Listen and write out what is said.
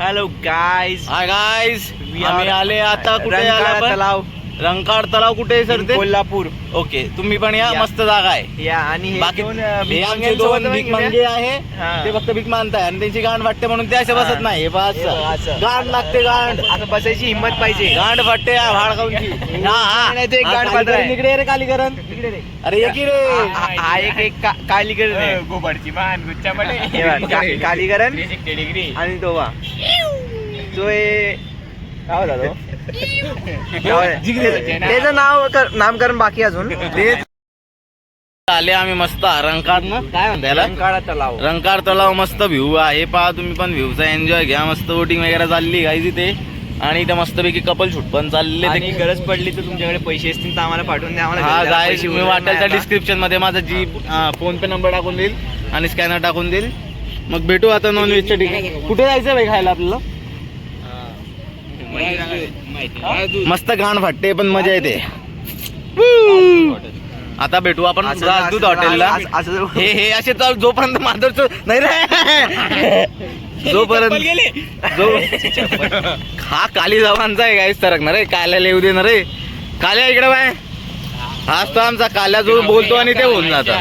Hello guys. Hi guys, आम्ही आले आता. कुठे आला आपण? तलाव, रंकाळ तलाव. कुठे आहे सर ते? कोल्हापूर. ओके, तुम्ही पण या. मस्त जागा आहे. या आणि हे बाकी दोन हे आमचे भिकाऱ्यांसोबत दोन बघ भीक इकडे. मंगे आहे. हा. ते फक्त भीक मानताय आणि त्यांची गांड वाटते म्हणून ते असे बसत नाही. हे बस हे बघ, असं. गांड लागते, गांड. आता बसायची हिंमत पाहिजे. गांड फाटते भाड खाऊनची. नाही, ते एक गांड फाटत आहे. इकडे ये रे कालीकरण. अरे ये की रे. हा एक कालीकरण आहे. गोबरची मान गुच्चा हे बघ, कालीकरण डिग्री आणि तो वा जो काय होता तो? त्याचं नामकरण बाकी अजून. तेच आले आम्ही मस्त रंकाळ ना, काय म्हणता याला? रंकाळा तलाव. रंकाळ तलाव. मस्त व्ह्यू आहे, पहा तुम्ही पण व्ह्यूचा एन्जॉय घ्या. मस्त बोटिंग वगैरे चालली गाईज इथे आणि इथे मस्तपैकी कपल शूट पण चालले. आणि गरज पडली तर तुमच्याकडे पैसे असतील तर आम्हाला पाठवून द्या. आम्हाला हा घरी जायला गाईज, पैसे मी उरले वाटेल नाही तर आता. डिस्क्रिप्शन मध्ये माझा फोन पे नंबर टाकून देईल आणि स्कॅनर टाकून देईल. मग भेटू आता नॉनव्हेजच्या ठिकाणी. कुठे जायचं भाई खायला आपल्याला? मस्त गाण फाटते पण मजा येते. आता भेटू आपण असं- राजदूत असं- हॉटेलला. असं- असं- हे असे चालू जोपर्यंत माधवचं नाही रे. जोपर्यंत हा काली जवानचा आहे गाईस सरकणार रे. काल्याला येऊ देणार रे. काल्या इकडे बाय. हाच तो आमचा काल्या जो बोलतो आणि ते होऊन जातं.